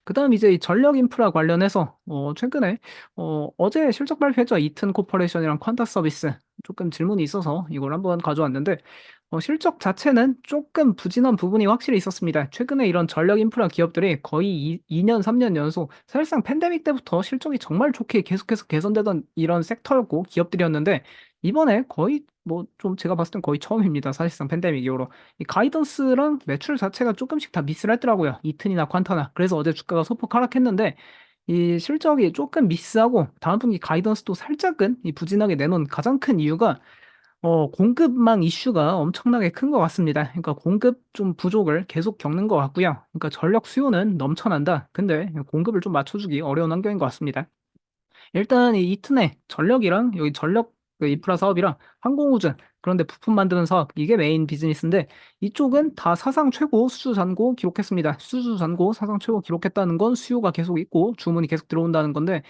그다음 이제 이 전력 인프라 관련해서 최근에 어제 실적 발표했죠. 이튼 코퍼레이션이랑 퀀타 서비스. 조금 질문이 있어서 이걸 한번 가져왔는데 실적 자체는 조금 부진한 부분이 확실히 있었습니다. 최근에 이런 전력 인프라 기업들이 거의 2년, 3년 연속 사실상 팬데믹 때부터 실적이 정말 좋게 계속해서 개선되던 이런 섹터였고 기업들이었는데 이번에 거의 뭐 좀 제가 봤을 땐 거의 처음입니다. 사실상 팬데믹 이후로. 이 가이던스랑 매출 자체가 조금씩 다 미스를 했더라고요. 이튼이나 퀀타나. 그래서 어제 주가가 소폭 하락했는데 이 실적이 조금 미스하고 다음 분기 가이던스도 살짝은 이 부진하게 내놓은 가장 큰 이유가 공급망 이슈가 엄청나게 큰 것 같습니다. 그러니까 공급 좀 부족을 계속 겪는 것 같고요. 그러니까 전력 수요는 넘쳐난다. 근데 공급을 좀 맞춰주기 어려운 환경인 것 같습니다. 일단 이 이튼의 전력이랑 여기 전력 그 인프라 사업이랑 항공우주 그런데 부품 만드는 사업 이게 메인 비즈니스인데 이쪽은 다 사상 최고 수주 잔고 기록했습니다. 수주 잔고 사상 최고 기록했다는 건 수요가 계속 있고 주문이 계속 들어온다는 건데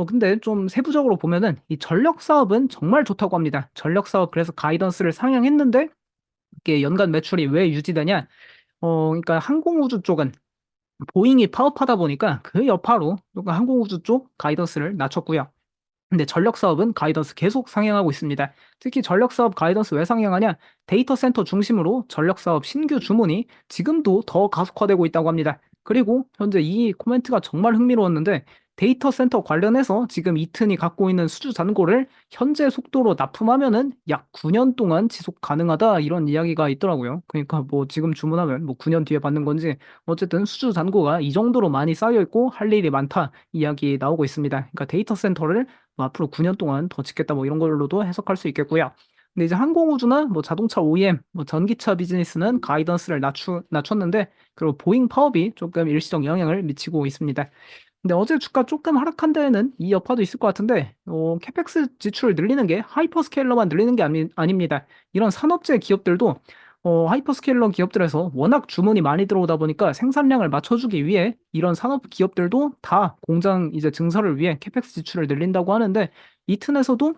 근데 좀 세부적으로 보면은 이 전력 사업은 정말 좋다고 합니다. 전력 사업 그래서 가이던스를 상향했는데 이게 연간 매출이 왜 유지되냐? 그러니까 항공우주 쪽은 보잉이 파업하다 보니까 그 여파로 항공우주 쪽 가이던스를 낮췄고요. 근데 전력 사업은 가이던스 계속 상향하고 있습니다. 특히 전력 사업 가이던스 왜 상향하냐? 데이터 센터 중심으로 전력 사업 신규 주문이 지금도 더 가속화되고 있다고 합니다. 그리고 현재 이 코멘트가 정말 흥미로웠는데 데이터 센터 관련해서 지금 이튼이 갖고 있는 수주 잔고를 현재 속도로 납품하면은 약 9년 동안 지속 가능하다 이런 이야기가 있더라고요. 그러니까 뭐 지금 주문하면 뭐 9년 뒤에 받는 건지 어쨌든 수주 잔고가 이 정도로 많이 쌓여 있고 할 일이 많다 이야기 나오고 있습니다. 그러니까 데이터 센터를 뭐 앞으로 9년 동안 더 짓겠다 뭐 이런 걸로도 해석할 수 있겠고요. 근데 이제 항공우주나 뭐 자동차 OEM, 뭐 전기차 비즈니스는 가이던스를 낮췄는데 그리고 보잉 파업이 조금 일시적 영향을 미치고 있습니다. 근데 어제 주가 조금 하락한 데에는 이 여파도 있을 것 같은데 캐펙스 지출을 늘리는 게 하이퍼스케일러만 늘리는 게 아닙니다. 이런 산업재 기업들도 하이퍼스케일러 기업들에서 워낙 주문이 많이 들어오다 보니까 생산량을 맞춰주기 위해 이런 산업 기업들도 다 공장 이제 증설을 위해 캐펙스 지출을 늘린다고 하는데 이 튼에서도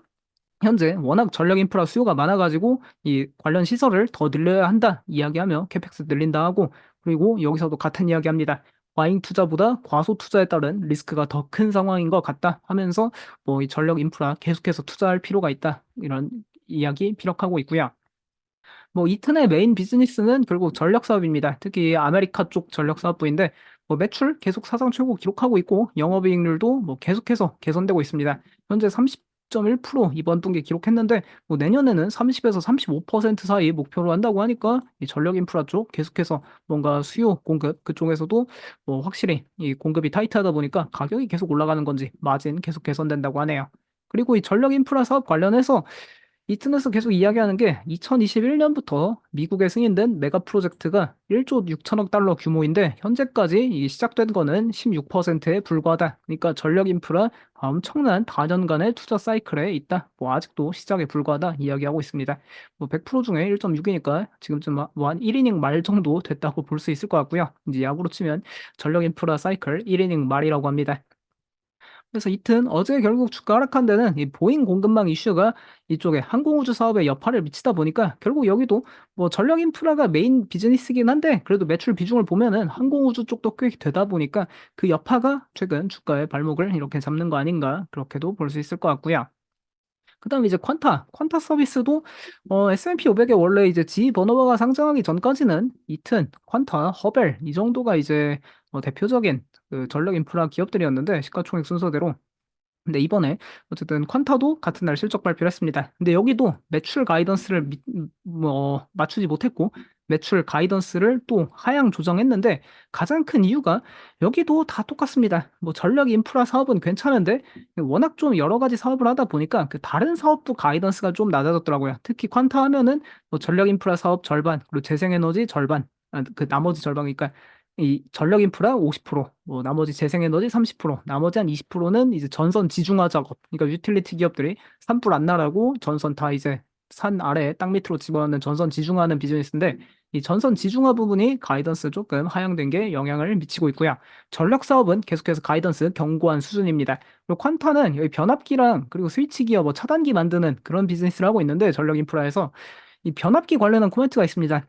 현재 워낙 전력 인프라 수요가 많아가지고 이 관련 시설을 더 늘려야 한다 이야기하며 캐펙스 늘린다 하고 그리고 여기서도 같은 이야기합니다. 과잉 투자보다 과소 투자에 따른 리스크가 더 큰 상황인 것 같다 하면서 뭐 이 전력 인프라 계속해서 투자할 필요가 있다 이런 이야기 피력하고 있고요. 뭐 이튼의 메인 비즈니스는 결국 전력 사업입니다. 특히 아메리카 쪽 전력 사업부인데 뭐 매출 계속 사상 최고 기록하고 있고 영업이익률도 뭐 계속해서 개선되고 있습니다. 현재 30.1% 이번 분기 기록했는데 뭐 내년에는 30에서 35% 사이 목표로 한다고 하니까 이 전력 인프라 쪽 계속해서 뭔가 수요 공급 그쪽에서도 뭐 확실히 이 공급이 타이트하다 보니까 가격이 계속 올라가는 건지 마진 계속 개선된다고 하네요. 그리고 이 전력 인프라 사업 관련해서 이튼에서 계속 이야기하는 게 2021년부터 미국에 승인된 메가 프로젝트가 1조 6천억 달러 규모인데 현재까지 이 시작된 거는 16%에 불과하다. 그러니까 전력 인프라 엄청난 다년간의 투자 사이클에 있다. 뭐 아직도 시작에 불과하다 이야기하고 있습니다. 뭐 100% 중에 1.6이니까 지금쯤 뭐한 1이닝 말 정도 됐다고 볼 수 있을 것 같고요. 이제 야구로 치면 전력 인프라 사이클 1이닝 말이라고 합니다. 그래서 이튼 어제 결국 주가 하락한 데는 이 보잉 공급망 이슈가 이쪽에 항공우주 사업에 여파를 미치다 보니까 결국 여기도 뭐 전력 인프라가 메인 비즈니스긴 한데 그래도 매출 비중을 보면은 항공우주 쪽도 꽤 되다 보니까 그 여파가 최근 주가의 발목을 이렇게 잡는 거 아닌가 그렇게도 볼 수 있을 것 같고요. 그다음에 이제 퀀타 서비스도 S&P 500에 원래 이제 지 버너바가 상장하기 전까지는 이튼, 퀀타, 허벨 이 정도가 이제 대표적인 그 전력 인프라 기업들이었는데 시가총액 순서대로 근데 이번에 어쨌든 퀀타도 같은 날 실적 발표를 했습니다. 근데 여기도 매출 가이던스를 맞추지 못했고 매출 가이던스를 또 하향 조정했는데 가장 큰 이유가 여기도 다 똑같습니다. 뭐 전력 인프라 사업은 괜찮은데 워낙 좀 여러 가지 사업을 하다 보니까 그 다른 사업도 가이던스가 좀 낮아졌더라고요. 특히 퀀타 하면은 뭐 전력 인프라 사업 절반 그리고 재생에너지 절반 그 나머지 절반 그러니까 이 전력 인프라 50%, 뭐 나머지 재생에너지 30%, 나머지 한 20%는 이제 전선 지중화 작업. 그러니까 유틸리티 기업들이 산불 안 나라고 전선 다 이제 산 아래 땅 밑으로 집어넣는 전선 지중화하는 비즈니스인데 이 전선 지중화 부분이 가이던스 조금 하향된 게 영향을 미치고 있고요. 전력 사업은 계속해서 가이던스 견고한 수준입니다. 그리고 퀀타는 여기 변압기랑 그리고 스위치 기어 뭐 차단기 만드는 그런 비즈니스를 하고 있는데 전력 인프라에서 이 변압기 관련한 코멘트가 있습니다.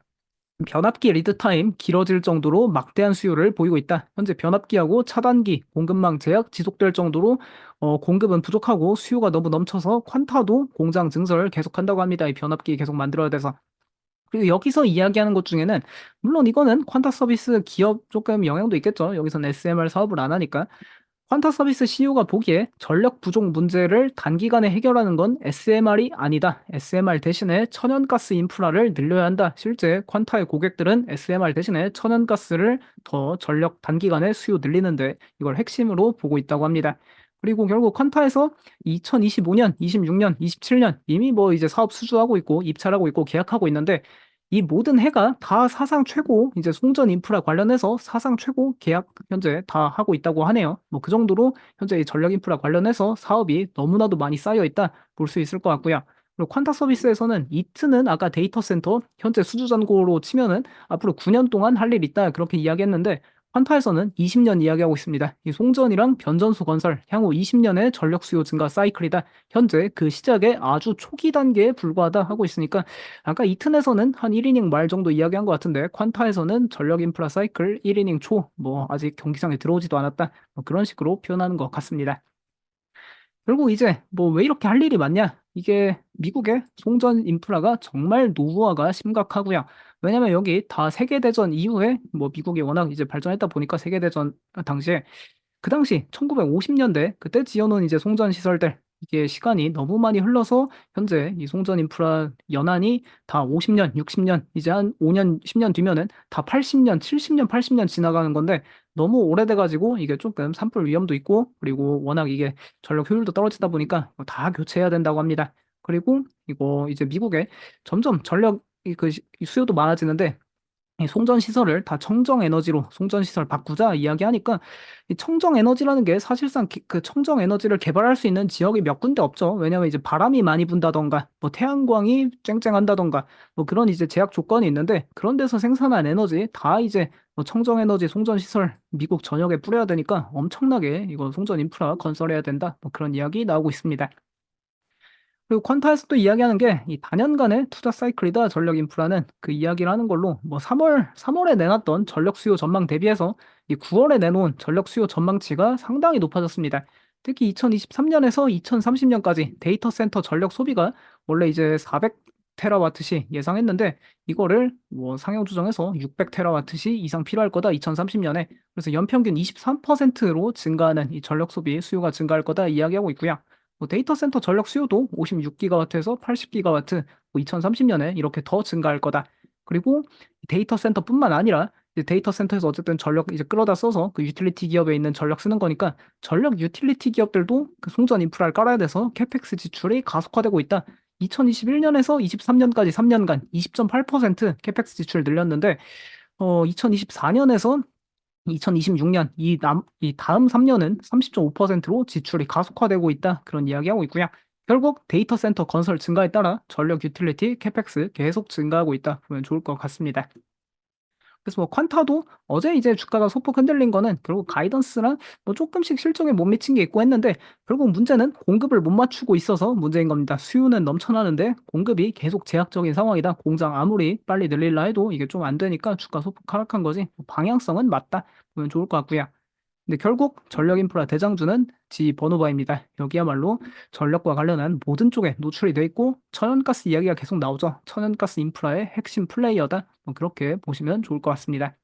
변압기 리드 타임 길어질 정도로 막대한 수요를 보이고 있다. 현재 변압기하고 차단기 공급망 제약 지속될 정도로 공급은 부족하고 수요가 너무 넘쳐서 퀀타도 공장 증설 계속한다고 합니다. 이 변압기 계속 만들어야 돼서. 그리고 여기서 이야기하는 것 중에는 물론 이거는 퀀타 서비스 기업 조금 영향도 있겠죠. 여기서는 SMR 사업을 안 하니까. 퀀타 서비스 CEO가 보기에 전력 부족 문제를 단기간에 해결하는 건 SMR이 아니다. SMR 대신에 천연가스 인프라를 늘려야 한다. 실제 퀀타의 고객들은 SMR 대신에 천연가스를 더 전력 단기간에 수요 늘리는데 이걸 핵심으로 보고 있다고 합니다. 그리고 결국 퀀타에서 2025년, 26년, 27년 이미 뭐 이제 사업 수주하고 있고 입찰하고 있고 계약하고 있는데 이 모든 해가 다 사상 최고 이제 송전 인프라 관련해서 사상 최고 계약 현재 다 하고 있다고 하네요. 뭐 그 정도로 현재 이 전력 인프라 관련해서 사업이 너무나도 많이 쌓여 있다 볼 수 있을 것 같고요. 그리고 퀀타 서비스에서는 이트는 아까 데이터 센터 현재 수주 잔고로 치면은 앞으로 9년 동안 할 일 있다 그렇게 이야기했는데 퀀타에서는 20년 이야기하고 있습니다. 이 송전이랑 변전소 건설 향후 20년의 전력 수요 증가 사이클이다. 현재 그 시작의 아주 초기 단계에 불과하다 하고 있으니까 아까 이튼에서는 한 1이닝 말 정도 이야기한 것 같은데 퀀타에서는 전력 인프라 사이클 1이닝 초 뭐 아직 경기장에 들어오지도 않았다 뭐 그런 식으로 표현하는 것 같습니다. 결국 이제 뭐 왜 이렇게 할 일이 많냐? 이게 미국의 송전 인프라가 정말 노후화가 심각하고요. 왜냐면 여기 다 세계대전 이후에 뭐 미국이 워낙 이제 발전했다 보니까 세계대전 당시에 그 당시 1950년대 그때 지어놓은 이제 송전 시설들 이게 시간이 너무 많이 흘러서 현재 이 송전 인프라 연한이 다 50년, 60년 이제 한 5년, 10년 뒤면은 다 80년, 70년, 80년 지나가는 건데 너무 오래돼 가지고 이게 조금 산불 위험도 있고 그리고 워낙 이게 전력 효율도 떨어지다 보니까 이거 다 교체해야 된다고 합니다. 그리고 이거 이제 미국에 점점 전력 이 수요도 많아지는데 이 송전 시설을 다 청정 에너지로 송전 시설 바꾸자 이야기하니까 이 청정 에너지라는 게 사실상 그 청정 에너지를 개발할 수 있는 지역이 몇 군데 없죠. 왜냐하면 이제 바람이 많이 분다던가 뭐 태양광이 쨍쨍한다던가 뭐 그런 이제 제약 조건이 있는데 그런 데서 생산한 에너지 다 이제 뭐 청정 에너지 송전 시설 미국 전역에 뿌려야 되니까 엄청나게 이거 송전 인프라 건설해야 된다. 뭐 그런 이야기 나오고 있습니다. 그리고 퀀타에서 또 이야기하는 게 이 다년간의 투자 사이클이다 전력 인프라는 그 이야기를 하는 걸로 뭐 3월에 내놨던 전력 수요 전망 대비해서 이 9월에 내놓은 전력 수요 전망치가 상당히 높아졌습니다. 특히 2023년에서 2030년까지 데이터 센터 전력 소비가 원래 이제 400 테라와트시 예상했는데 이거를 뭐 상향 조정해서 600 테라와트시 이상 필요할 거다 2030년에 그래서 연평균 23%로 증가하는 이 전력 소비 수요가 증가할 거다 이야기하고 있고요. 뭐 데이터 센터 전력 수요도 56기가와트에서 80기가와트, 뭐 2030년에 이렇게 더 증가할 거다. 그리고 데이터 센터뿐만 아니라 이제 데이터 센터에서 어쨌든 전력 이제 끌어다 써서 그 유틸리티 기업에 있는 전력 쓰는 거니까 전력 유틸리티 기업들도 그 송전 인프라를 깔아야 돼서 캐펙스 지출이 가속화되고 있다. 2021년에서 23년까지 3년간 20.8% 캐펙스 지출 늘렸는데 2024년에서 2026년 이 다음 3년은 30.5%로 지출이 가속화되고 있다. 그런 이야기하고 있고요. 결국 데이터 센터 건설 증가에 따라 전력 유틸리티 캐펙스 계속 증가하고 있다. 보면 좋을 것 같습니다. 그래서 뭐 퀀타도 어제 이제 주가가 소폭 흔들린 거는 결국 가이던스랑 뭐 조금씩 실적에 못 미친 게 있고 했는데 결국 문제는 공급을 못 맞추고 있어서 문제인 겁니다. 수요는 넘쳐나는데 공급이 계속 제약적인 상황이다. 공장 아무리 빨리 늘릴라 해도 이게 좀 안 되니까 주가 소폭 하락한 거지. 방향성은 맞다. 보면 좋을 것 같고요. 근데 결국 전력 인프라 대장주는 지버노바입니다. 여기야말로 전력과 관련한 모든 쪽에 노출이 돼 있고 천연가스 이야기가 계속 나오죠. 천연가스 인프라의 핵심 플레이어다. 뭐 그렇게 보시면 좋을 것 같습니다.